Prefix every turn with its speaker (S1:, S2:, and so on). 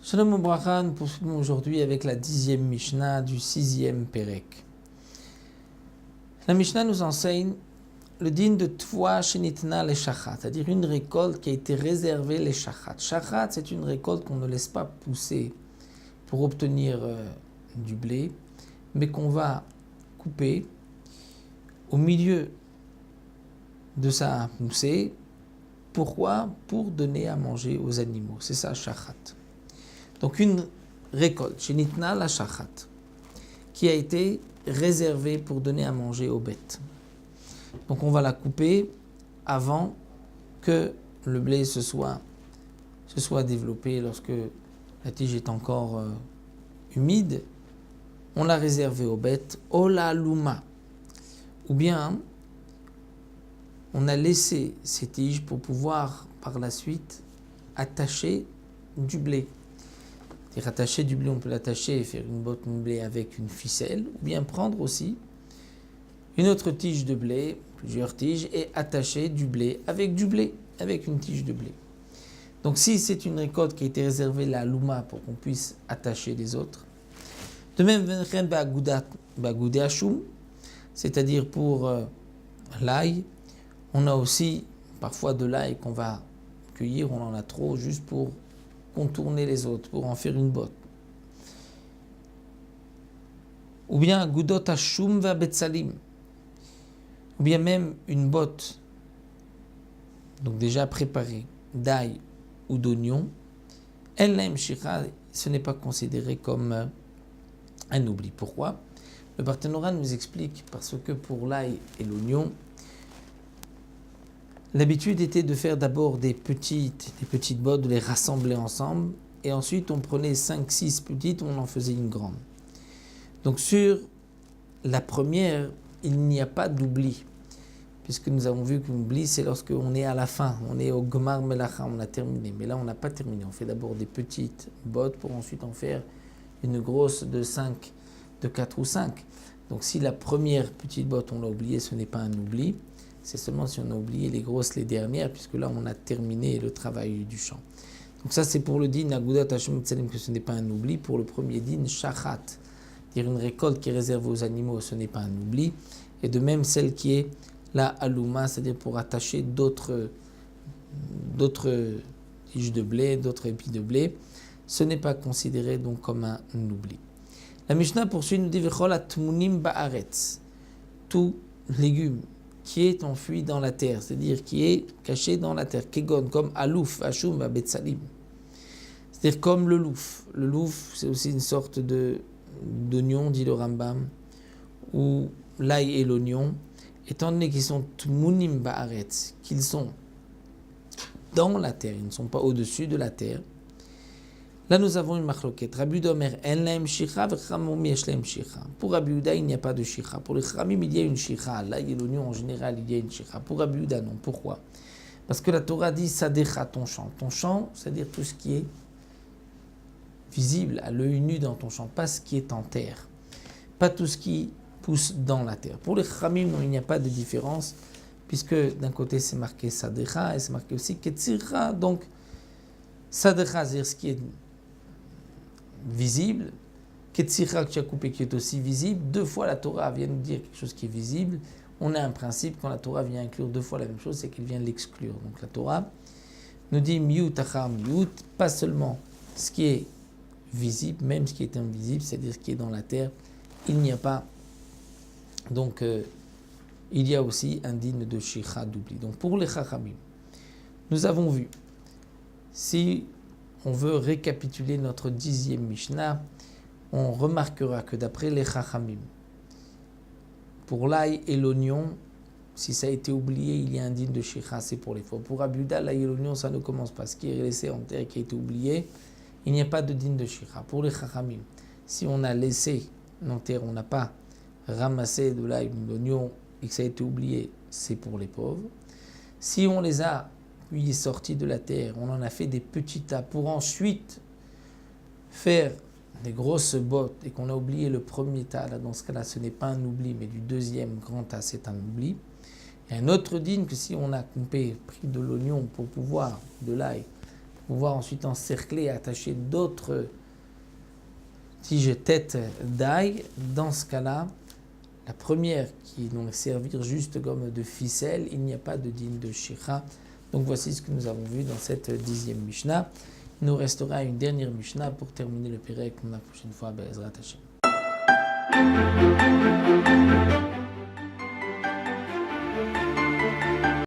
S1: Shalom Ubracha, nous poursuivons aujourd'hui avec la 10e Mishnah du 6e Perek. La Mishnah nous enseigne le din de Tvoa Shenitna le Shachat, c'est-à-dire une récolte qui a été réservée les Shachat. Shachat, c'est une récolte qu'on ne laisse pas pousser pour obtenir du blé, mais qu'on va couper au milieu de sa poussée. Pourquoi ? Pour donner à manger aux animaux. C'est ça, Shachat. Donc une récolte, Shenitna la Shachat, qui a été réservée pour donner à manger aux bêtes. Donc on va la couper avant que le blé se soit développé, lorsque la tige est encore humide. On l'a réservée aux bêtes, Ola Luma. Ou bien on a laissé ces tiges pour pouvoir par la suite attacher du blé. Attacher du blé, on peut l'attacher et faire une botte de blé avec une ficelle, ou bien prendre aussi une autre tige de blé, plusieurs tiges, et attacher du blé, avec une tige de blé. Donc si c'est une récolte qui a été réservée la louma pour qu'on puisse attacher les autres, de même, c'est-à-dire pour l'ail, on a aussi parfois de l'ail qu'on va cueillir, on en a trop, juste pour contourner les autres, pour en faire une botte. Ou bien Gudot Hashum va Betsalim, ou bien même une botte, donc déjà préparée, d'ail ou d'oignon. El Laim Shira, ce n'est pas considéré comme un oubli. Pourquoi ? Le Barthénora nous explique parce que pour l'ail et l'oignon, l'habitude était de faire d'abord des petites bottes, de les rassembler ensemble, et ensuite on prenait 5-6 petites, on en faisait une grande. Donc sur la première, il n'y a pas d'oubli, puisque nous avons vu qu'un oubli, c'est lorsque on est à la fin, on est au Gomar Melacha, on a terminé. Mais là, on n'a pas terminé, on fait d'abord des petites bottes pour ensuite en faire une grosse de 4 ou 5. Donc si la première petite botte, on l'a oubliée, ce n'est pas un oubli. C'est seulement si on a oublié les grosses, les dernières, puisque là, on a terminé le travail du champ. Donc ça, c'est pour le din Agudat Hashem Tzalim, que ce n'est pas un oubli. Pour le premier din, Shachat, dire une récolte qui est réservée aux animaux, ce n'est pas un oubli. Et de même, celle qui est la Aluma, c'est-à-dire pour attacher d'autres tiges de blé, d'autres épis de blé, ce n'est pas considéré donc comme un oubli. La Mishnah poursuit, nous dit Vechol atmunim ba'aretz, tout légume qui est enfui dans la terre, c'est-à-dire qui est caché dans la terre, kegon, comme alouf, ashum, betsalim. C'est-à-dire comme le louf. Le louf, c'est aussi une sorte d'oignon, dit le Rambam, ou l'ail et l'oignon, étant donné qu'ils sont tmunim ba'aretz, qu'ils sont dans la terre, ils ne sont pas au-dessus de la terre. Là, nous avons une machloket. Rabbi Yehuda Omer, en lahem shicha, v'chamom yesh lahem shicha. Pour Rabbi Yehuda, il n'y a pas de shicha. Pour les chamim, il y a une shicha. Là, il y a l'oignon en général, il y a une shicha. Pour Rabbi Yehuda, non. Pourquoi ? Parce que la Torah dit sadecha, ton champ. Ton champ, c'est-à-dire tout ce qui est visible à l'œil nu dans ton champ, pas ce qui est en terre, pas tout ce qui pousse dans la terre. Pour les chamim, non, il n'y a pas de différence, puisque d'un côté, c'est marqué sadecha et c'est marqué aussi ketzira. Donc, sadecha, c'est-à-dire ce qui est visible, Ketzira que tu as coupé qui est aussi visible. Deux fois la Torah vient nous dire quelque chose qui est visible. On a un principe, quand la Torah vient inclure deux fois la même chose, c'est qu'elle vient l'exclure. Donc la Torah nous dit miut achar miut, pas seulement ce qui est visible, même ce qui est invisible, c'est-à-dire ce qui est dans la terre, il n'y a pas. Donc il y a aussi un digne de shicha d'oubli. Donc pour les chachamim, nous avons vu, si on veut récapituler notre 10e Mishnah, on remarquera que d'après les Chachamim, pour l'ail et l'oignon, si ça a été oublié, il y a un digne de shicha, c'est pour les faux. Pour Rabbi Yehuda, l'ail et l'oignon, ça ne commence pas. Ce qui est laissé en terre et qui a été oublié, il n'y a pas de digne de shicha. Pour les Chachamim, si on a laissé en terre, on n'a pas ramassé de l'ail ou de l'oignon et que ça a été oublié, c'est pour les pauvres. Si on les a puis sorti de la terre, on en a fait des petits tas pour ensuite faire des grosses bottes et qu'on a oublié le premier tas, là, dans ce cas-là, ce n'est pas un oubli, mais du deuxième grand tas, c'est un oubli. Il y a un autre din que si on a pris de l'oignon de l'ail, pour pouvoir ensuite encercler et attacher d'autres tiges têtes d'ail, dans ce cas-là, la première qui donc servir juste comme de ficelle, il n'y a pas de din de shicha. Donc voici ce que nous avons vu dans cette 10e Mishnah. Il nous restera une dernière Mishnah pour terminer le Pérec la prochaine fois, Be'ezrat Hashem.